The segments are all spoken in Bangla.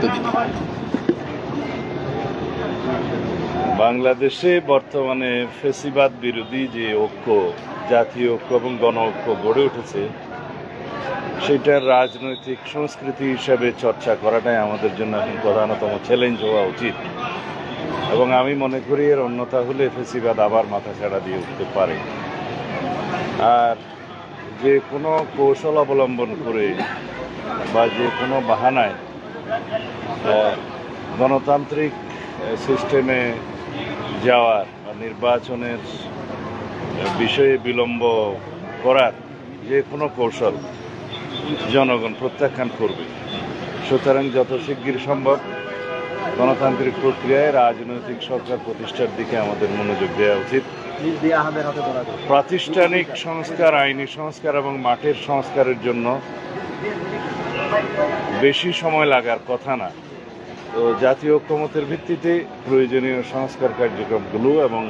একটু দিন। বাংলাদেশে বর্তমানে ফ্যাসিবাদ বিরোধী যে ঐক্য, জাতীয় ঐক্য এবং গণ ঐক্য গড়ে উঠেছে, সেটার রাজনৈতিক সংস্কৃতি হিসাবে চর্চা করাটাই আমাদের জন্য এখন প্রধানতম চ্যালেঞ্জ হওয়া উচিত। এবং আমি মনে করি এর অন্যথা হলে ফ্যাসিবাদ আবার মাথাচাড়া দিয়ে উঠতে পারে। আর যে কোনো কৌশল অবলম্বন করে বা যে কোনো বাহানায় গণতান্ত্রিক সিস্টেমে যাওয়ার বা নির্বাচনের বিষয়ে বিলম্ব করার যে কোনো কৌশল জনগণ প্রত্যাখ্যান করবে। সুতরাং যত শিগগির সম্ভব গণতান্ত্রিক প্রক্রিয়ায় রাজনৈতিক সরকার প্রতিষ্ঠার দিকে আমাদের মনোযোগ দেওয়া উচিত। প্রাতিষ্ঠানিক সংস্কার, আইনি সংস্কার এবং মাঠের সংস্কারের জন্য বেশি সময় লাগার কথা না। তো জাতীয় ঐক্যমতের ভিত্তিতে প্রয়োজনীয় সংস্কার কার্যক্রমগুলো এবং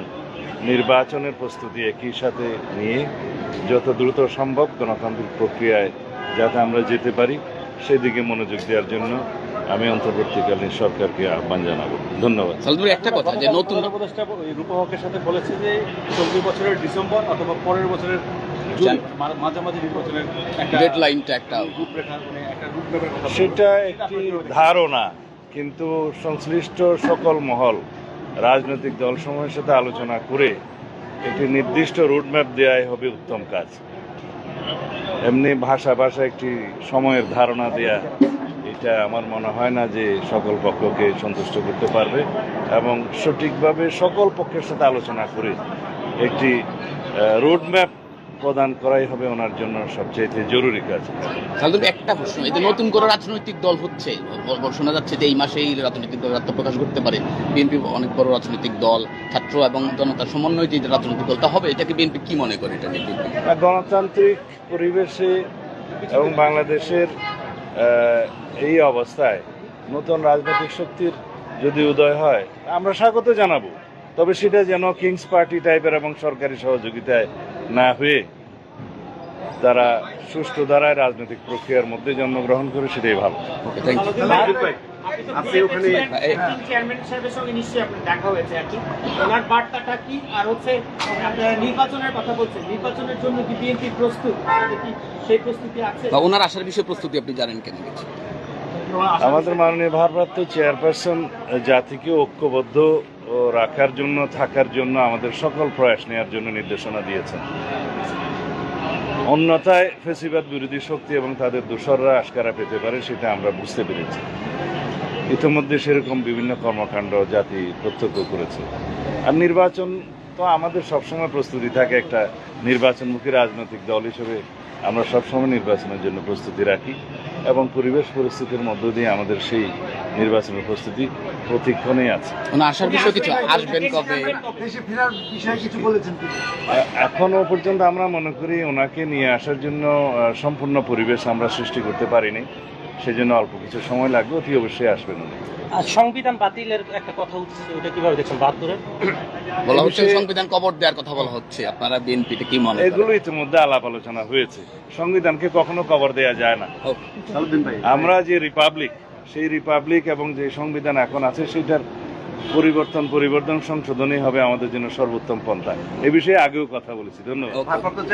নির্বাচনের প্রস্তুতি একই সাথে নিয়ে যত দ্রুত সম্ভব গণতান্ত্রিক প্রক্রিয়ায় যাতে আমরা যেতে পারি সেদিকে মনোযোগ দেওয়ার জন্য আমি অন্তর্বর্তীকালীন সরকারকে আহ্বান জানাবো। ধন্যবাদ। একটা কথা, যে নতুন উপদেষ্টা রূপকের সাথে বলেছে যে ২০ বছরের ডিসেম্বর অথবা পরের বছরের জুন মাঝামাঝি নির্বাচনের ডেডলাইনটা একটা রূপরেখা, মানে একটা রূপরেখার কথা সেটা একটি ধারণা, কিন্তু সংশ্লিষ্ট সকল মহল রাজনৈতিক দলসমূহের সাথে আলোচনা করে একটি নির্দিষ্ট রুটম্যাপ দেওয়াই হবে উত্তম কাজ। এমনি ভাষা একটি সময়ের ধারণা দেয়া, এটা আমার মনে হয় না যে সকল পক্ষকে সন্তুষ্ট করতে পারবে। এবং সঠিকভাবে সকল পক্ষের সাথে আলোচনা করে একটি রুটম্যাপ প্রদান করাই হবে ওনার জন্য সবচেয়ে জরুরি কাজ। একটা প্রশ্ন, এই যে নতুন করে রাজনৈতিক দল হচ্ছে, শোনা যাচ্ছে যে এই মাসেই রাজনৈতিক দল আত্মপ্রকাশ করতে পারে। বিএনপি অনেক বড় রাজনৈতিক দল, ছাত্র এবং জনতার সমন্বয় যে রাজনৈতিক দলটা হবে, এটাকে বিএনপি কি মনে করে? এটা নিয়ে গণতান্ত্রিক পরিবেশে এবং বাংলাদেশের এই অবস্থায় নতুন রাজনৈতিক শক্তির যদি উদয় হয় আমরা স্বাগত জানাবো, তবে সেটা যেন কিংস পার্টি টাইপের এবং সরকারি সহযোগিতায় না হয়ে তারা সুষ্ঠু ধারায় রাজনৈতিক প্রক্রিয়ার মধ্যে জন্মগ্রহণ করে, সেটাই ভালো। আপনি ওখানে চেয়ারম্যান সাহেবের সঙ্গে নিশ্চয়ই আপনার দেখা হয়েছে আর কি, ওনার বার্তাটা কি? আর হচ্ছে আপনারা নির্বাচনের কথা বলছেন, নির্বাচনের জন্য কি বিএনপি প্রস্তুত? কি সেই প্রস্তুতি আছে? বা ওনার আসার বিষয়ে প্রস্তুতি আপনি জানেন কেন? আমাদের মাননীয় ভারপ্রাপ্ত চেয়ারপারসন জাতিকে ঐক্যবদ্ধ রাখার জন্য, থাকার জন্য আমাদের সকল প্রয়াস নেওয়ার জন্য নির্দেশনা দিয়েছেন। অন্যথায় ফ্যাসিবাদ বিরোধী শক্তি এবং তাদের দোসররা আশকারা পেতে পারে, সেটা আমরা বুঝতে পেরেছি। ইতিমধ্যে সেরকম বিভিন্ন কর্মকাণ্ড জাতি প্রত্যক্ষ করেছে। আর নির্বাচন তো আমাদের সবসময় প্রস্তুতি থাকে, একটা নির্বাচনমুখী রাজনৈতিক দল হিসেবে আমরা সবসময় নির্বাচনের জন্য প্রস্তুতি রাখি এবং পরিবেশ পরিস্থিতির মধ্য দিয়ে আমাদের সেই নির্বাচনের প্রস্তুতি প্রতিক্ষণেই আছে। আসার বিষয়ে কিছু আসবেন কবে? এখনো পর্যন্ত আমরা মনে করি ওনাকে নিয়ে আসার জন্য সম্পূর্ণ পরিবেশ আমরা সৃষ্টি করতে পারিনি, সেজন্য অল্প কিছু সময় লাগবে, অতি অবশ্যই আসবেন উনি। আর সংবিধান বাতিলের একটা কথা উঠছে, ওটা কিভাবে দেখছেন? ৭২-এর বলা হচ্ছে সংবিধান কবর দেওয়ার কথা বলা হচ্ছে, আপনারা বিএনপিতে কি মনে করেন? এগুলো ইতিমধ্যে আলাপ আলোচনা হয়েছে। সংবিধানকে কখনো কবর দেওয়া যায় না। আমরা যে রিপাবলিক, সেই রিপাবলিক এবং যে সংবিধান এখন আছে সেটার পরিবর্তন সংশোধনই হবে আমাদের জন্য সর্বোত্তম পন্থা। এ বিষয়ে আগেও কথা বলেছি। ধন্যবাদ।